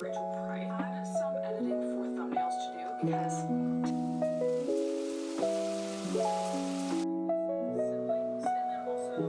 Had some editing for thumbnails to do because siblings and then also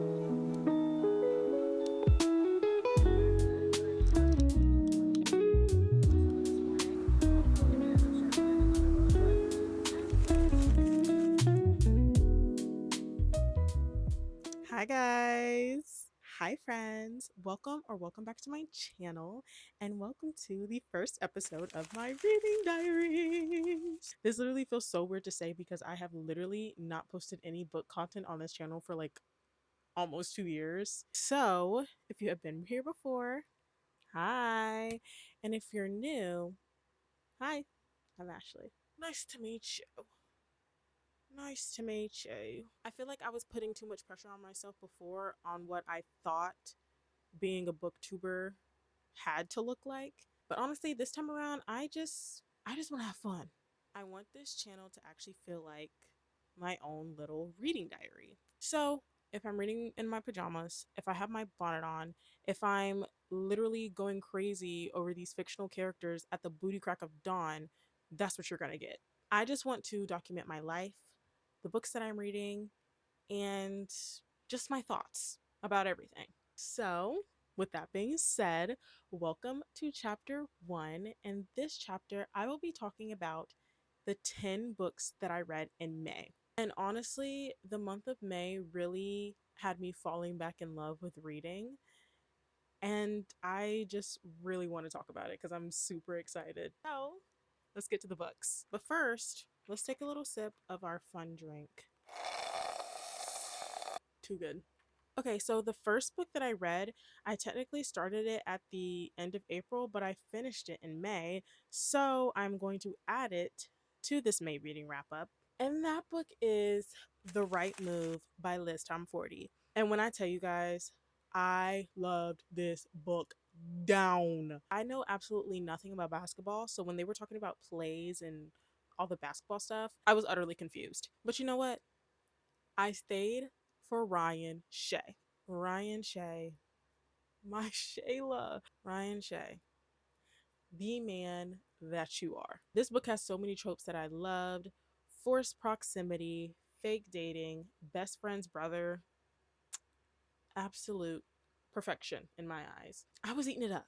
Hi guys. Hi friends. Welcome back to my channel and welcome to the first episode of my reading diaries. This literally feels so weird to say because I have literally not posted any book content on this channel for like almost 2 years. So, if you have been here before, hi. And if you're new, hi. I'm Ashley. Nice to meet you. Nice to meet you. I feel like I was putting too much pressure on myself before on what I thought being a booktuber had to look like. But honestly, this time around, I just want to have fun. I want this channel to actually feel like my own little reading diary. So, if I'm reading in my pajamas, if I have my bonnet on, if I'm literally going crazy over these fictional characters at the booty crack of dawn, that's what you're going to get. I just want to document my life, the books that I'm reading, and just my thoughts about everything. So, with that being said, welcome to chapter 1. In this chapter, I will be talking about the 10 books that I read in May. And honestly, the month of May really had me falling back in love with reading. And I just really want to talk about it because I'm super excited. So, let's get to the books. But first, let's take a little sip of our fun drink. Too good. Okay, so the first book that I read, I technically started it at the end of April, but I finished it in May. So I'm going to add it to this May reading wrap up. And that book is The Right Move by Liz Tomforde. And when I tell you guys, I loved this book down. I know absolutely nothing about basketball. So when they were talking about plays and all the basketball stuff, I was utterly confused. But you know what? I stayed for Ryan Shea. Ryan Shea. My Shayla. Ryan Shea. The man that you are. This book has so many tropes that I loved. Forced proximity, fake dating, best friend's brother. Absolute perfection in my eyes. I was eating it up.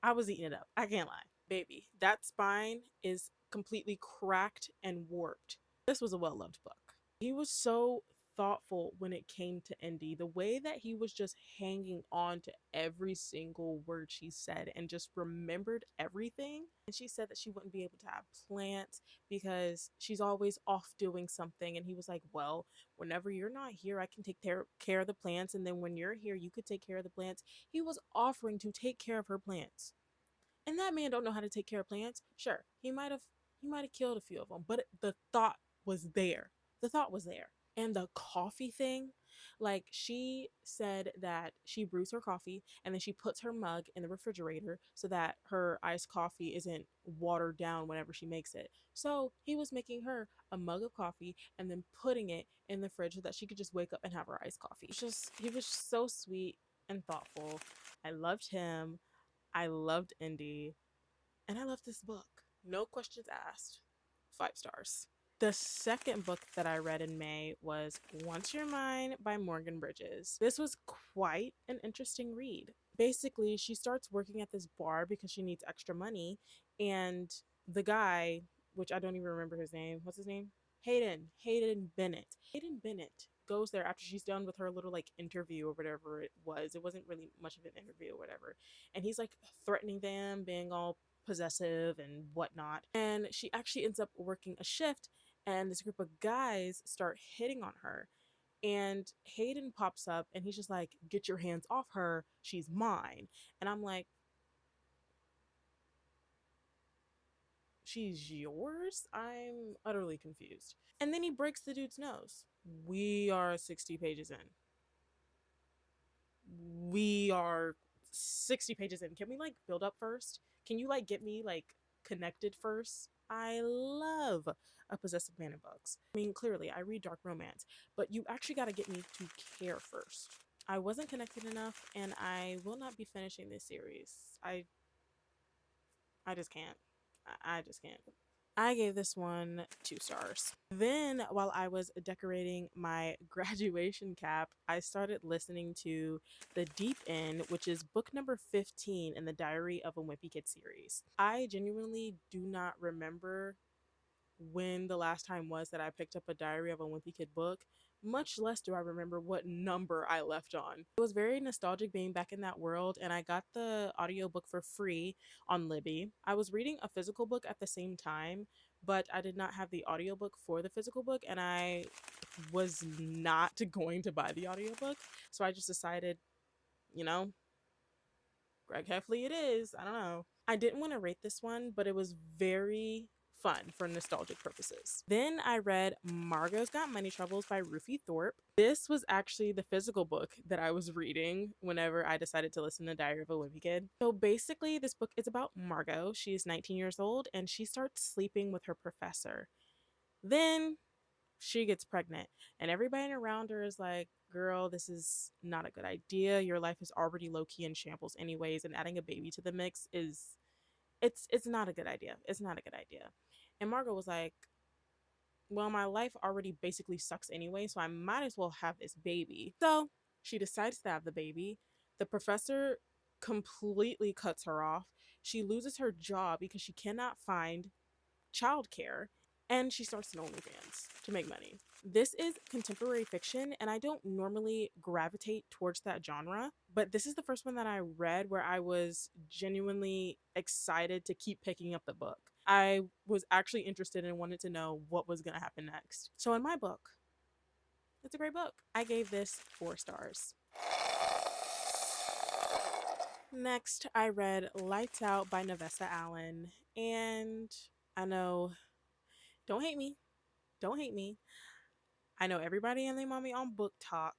I was eating it up. I can't lie. Baby, that spine is completely cracked and warped. This was a well loved book. He was so thoughtful when it came to Indy. The way that he was just hanging on to every single word she said and just remembered everything. And she said that she wouldn't be able to have plants because she's always off doing something. And he was like, well, whenever you're not here, I can take care of the plants. And then when you're here, you could take care of the plants. He was offering to take care of her plants. And that man don't know how to take care of plants. Sure, he might have killed a few of them, but the thought was there. The thought was there. And the coffee thing, like she said that she brews her coffee and then she puts her mug in the refrigerator so that her iced coffee isn't watered down whenever she makes it. So he was making her a mug of coffee and then putting it in the fridge so that she could just wake up and have her iced coffee. He was so sweet and thoughtful. I loved him. I loved Indy, and I loved this book. No questions asked. 5 stars. The second book that I read in May was Once You're Mine by Morgan Bridges. This was quite an interesting read. Basically, she starts working at this bar because she needs extra money, and the guy, which I don't even remember his name, what's his name? Hayden Bennett. Hayden Bennett goes there after she's done with her little like interview or whatever it was. It wasn't really much of an interview or whatever. And he's like threatening them, being all possessive and whatnot. And she actually ends up working a shift, and this group of guys start hitting on her. And Hayden pops up and he's just like, get your hands off her. She's mine. And I'm like, she's yours? I'm utterly confused. And then he breaks the dude's nose. We are 60 pages in. We are 60 pages in. Can we like build up first? Can you like get me like connected first? I love a possessive man in books. I mean, clearly, I read dark romance, but you actually got to get me to care first. I wasn't connected enough, and I will not be finishing this series. I I just can't. I just can't. I gave this one 2 stars. Then, while I was decorating my graduation cap, I started listening to The Deep End, which is book number 15 in the Diary of a Wimpy Kid series. I genuinely do not remember when the last time was that I picked up a Diary of a Wimpy Kid book, much less do I remember what number I left on. It was very nostalgic being back in that world, and I got the audiobook for free on Libby. I was reading a physical book at the same time, but I did not have the audiobook for the physical book, and I was not going to buy the audiobook. So I just decided, you know, Greg Heffley it is. I don't know. I didn't want to rate this one, but it was very fun for nostalgic purposes. Then I read Margo's Got Money Troubles by Rufi Thorpe. This was actually the physical book that I was reading whenever I decided to listen to Diary of a Wimpy Kid. So basically, this book is about Margo. She's 19 years old and she starts sleeping with her professor. Then she gets pregnant and everybody around her is like, girl, this is not a good idea. Your life is already low-key in shambles anyways, and adding a baby to the mix is it's not a good idea. It's not a good idea. And Margo was like, well, my life already basically sucks anyway, so I might as well have this baby. So she decides to have the baby. The professor completely cuts her off. She loses her job because she cannot find childcare, and she starts an OnlyFans to make money. This is contemporary fiction, and I don't normally gravitate towards that genre, but this is the first one that I read where I was genuinely excited to keep picking up the book. I was actually interested and wanted to know what was going to happen next. So in my book, it's a great book. I gave this 4 stars. Next, I read Lights Out by Navessa Allen, and I know, don't hate me. Don't hate me. I know everybody and their mommy on Booktok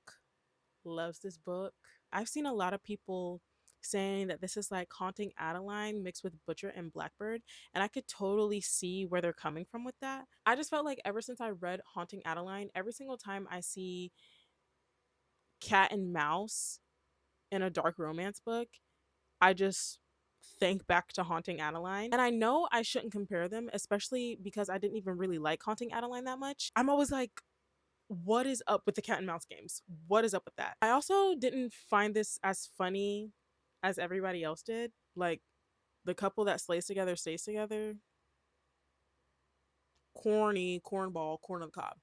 loves this book. I've seen a lot of people saying that this is like Haunting Adeline mixed with Butcher and Blackbird, and I could totally see where they're coming from with that. I just felt like ever since I read Haunting Adeline, every single time I see cat and mouse in a dark romance book, I just think back to Haunting Adeline. And I know I shouldn't compare them, especially because I didn't even really like Haunting Adeline that much. I'm always like, what is up with the cat and mouse games? What is up with that? I also didn't find this as funny as everybody else did. Like, the couple that stays together. Corny, cornball, corn on the cob.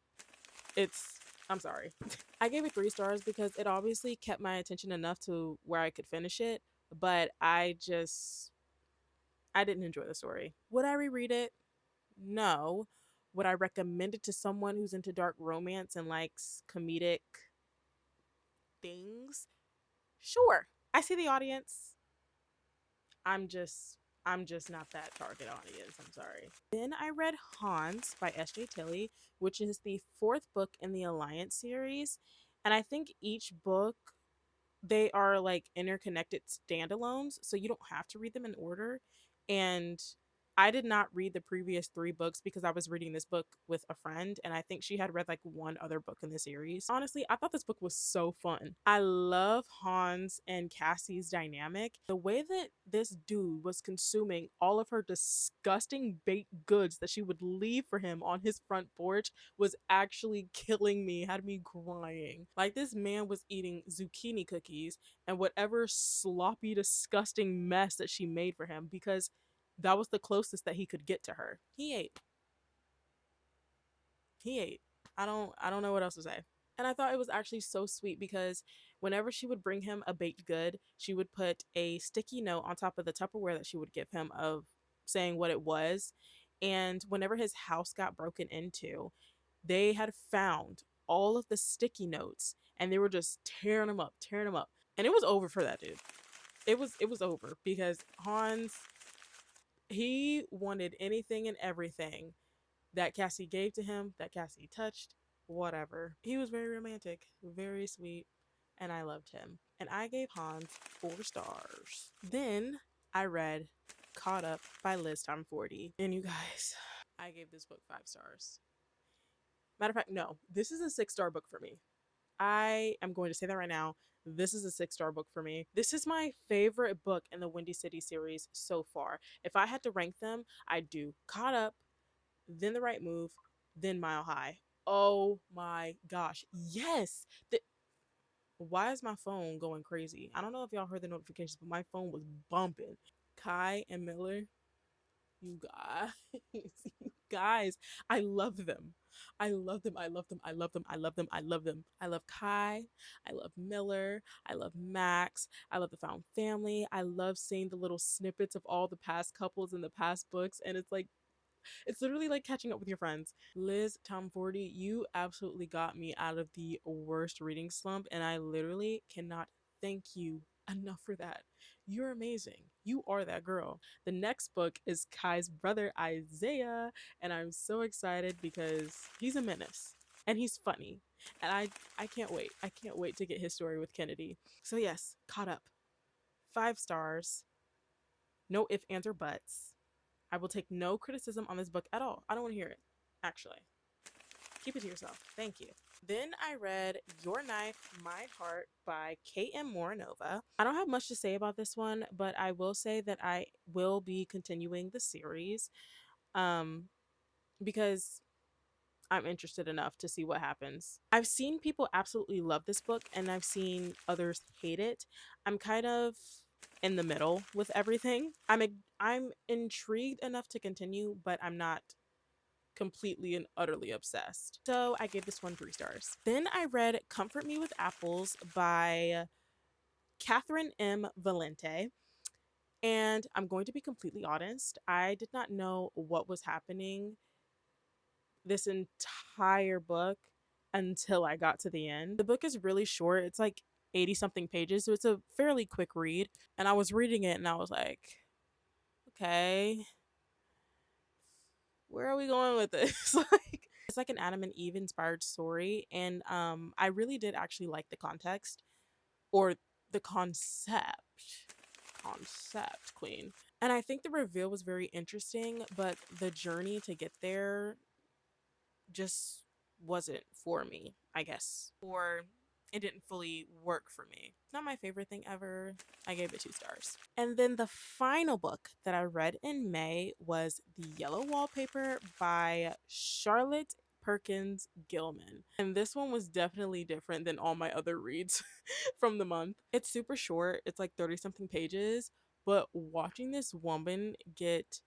I'm sorry. I gave it 3 stars because it obviously kept my attention enough to where I could finish it, but I didn't enjoy the story. Would I reread it? No. Would I recommend it to someone who's into dark romance and likes comedic things? Sure. I see the audience. I'm just not that target audience. I'm sorry. Then I read Hans by S.J. Tilly, which is the 4th book in the Alliance series. And I think each book, they are like interconnected standalones, so you don't have to read them in order. And I did not read the previous 3 books because I was reading this book with a friend, and I think she had read like one other book in the series. Honestly, I thought this book was so fun. I love Hans and Cassie's dynamic. The way that this dude was consuming all of her disgusting baked goods that she would leave for him on his front porch was actually killing me, had me crying. Like, this man was eating zucchini cookies and whatever sloppy, disgusting mess that she made for him because that was the closest that he could get to her. He ate. I don't know what else to say. And I thought it was actually so sweet because whenever she would bring him a baked good, she would put a sticky note on top of the Tupperware that she would give him of saying what it was. And whenever his house got broken into, they had found all of the sticky notes and they were just tearing them up. And it was over for that dude. It was over because Hans, he wanted anything and everything that Cassie gave to him, that Cassie touched, whatever. He was very romantic, very sweet, and I loved him. And I gave Hans 4 stars. Then I read Caught Up by Liz Tomforde. And you guys, I gave this book 5 stars. Matter of fact, no, this is a 6-star book for me. I am going to say that right now. This is a 6-star book for me. This is my favorite book in the Windy City series so far. If I had to rank them, I'd do Caught Up, then The Right Move, then Mile High. Oh my gosh. Yes. Why is my phone going crazy? I don't know if y'all heard the notifications, but my phone was bumping. Kai and Miller, you guys, you guys, I love them. I love them. I love them. I love them. I love them. I love them. I love Kai. I love Miller. I love Max. I love the Found Family. I love seeing the little snippets of all the past couples in the past books. And it's literally like catching up with your friends. Liz Tomforde, you absolutely got me out of the worst reading slump, and I literally cannot thank you enough for that. You're amazing. You are that girl. The next book is Kai's brother Isaiah, and I'm so excited because he's a menace and he's funny. And I can't wait. I can't wait to get his story with Kennedy. So yes, Caught Up. 5 stars. No ifs, ands, or buts. I will take no criticism on this book at all. I don't want to hear it, actually. Keep it to yourself. Thank you. Then I read Your Knife, My Heart by K.M. Moronova. I don't have much to say about this one, but I will say that I will be continuing the series because I'm interested enough to see what happens. I've seen people absolutely love this book and I've seen others hate it. I'm kind of in the middle with everything. I'm intrigued enough to continue, but I'm not completely and utterly obsessed. So I gave this one 3 stars. Then I read Comfort Me with Apples by Catherynne Valente. And I'm going to be completely honest, I did not know what was happening this entire book until I got to the end. The book is really short. It's like 80 something pages, so it's a fairly quick read. And I was reading it and I was like, okay, where are we going with this? Like, it's like an Adam and Eve inspired story, and I really did actually like the context or the concept queen. And I think the reveal was very interesting, but the journey to get there just wasn't for me, I guess. Or it didn't fully work for me. Not my favorite thing ever. I gave it 2 stars. And then the final book that I read in May was The Yellow Wallpaper by Charlotte Perkins Gilman. And this one was definitely different than all my other reads from the month. It's super short. It's like 30 something pages, but watching this woman get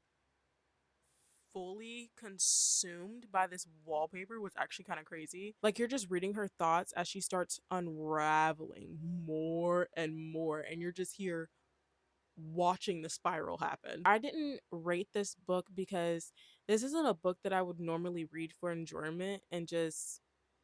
fully consumed by this wallpaper was actually kind of crazy. Like, you're just reading her thoughts as she starts unraveling more and more, and you're just here watching the spiral happen. I didn't rate this book because this isn't a book that I would normally read for enjoyment and just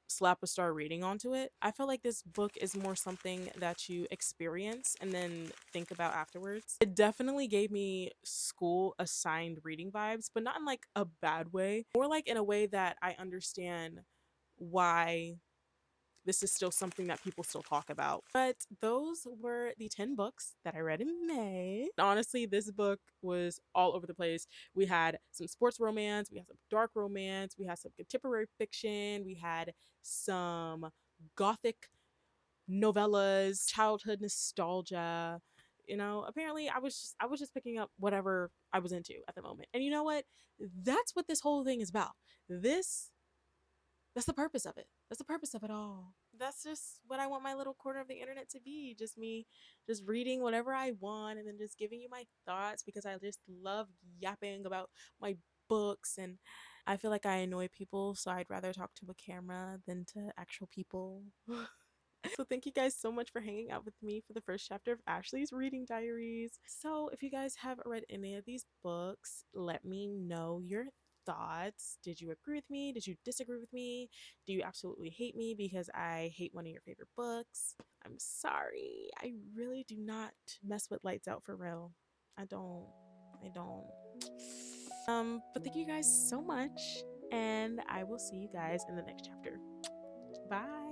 slap a star rating onto it. I feel like this book is more something that you experience and then think about afterwards. It definitely gave me school assigned reading vibes, but not in like a bad way, more like in a way that I understand why this is still something that people still talk about. But those were the 10 books that I read in May. Honestly, this book was all over the place. We had some sports romance, we had some dark romance, we had some contemporary fiction, we had some gothic novellas, childhood nostalgia. You know, apparently I was just picking up whatever I was into at the moment. And you know what? That's what this whole thing is about. That's the purpose of it. That's the purpose of it all. That's just what I want my little corner of the internet to be. Just me, just reading whatever I want and then just giving you my thoughts because I just love yapping about my books. And I feel like I annoy people, so I'd rather talk to a camera than to actual people. So thank you guys so much for hanging out with me for the first chapter of Ashley's reading diaries. So if you guys have read any of these books, let me know your thoughts. Did you agree with me? Did you disagree with me? Do you absolutely hate me because I hate one of your favorite books? I'm sorry. I really do not mess with Lights Out for real. I don't. But thank you guys so much, and I will see you guys in the next chapter. Bye.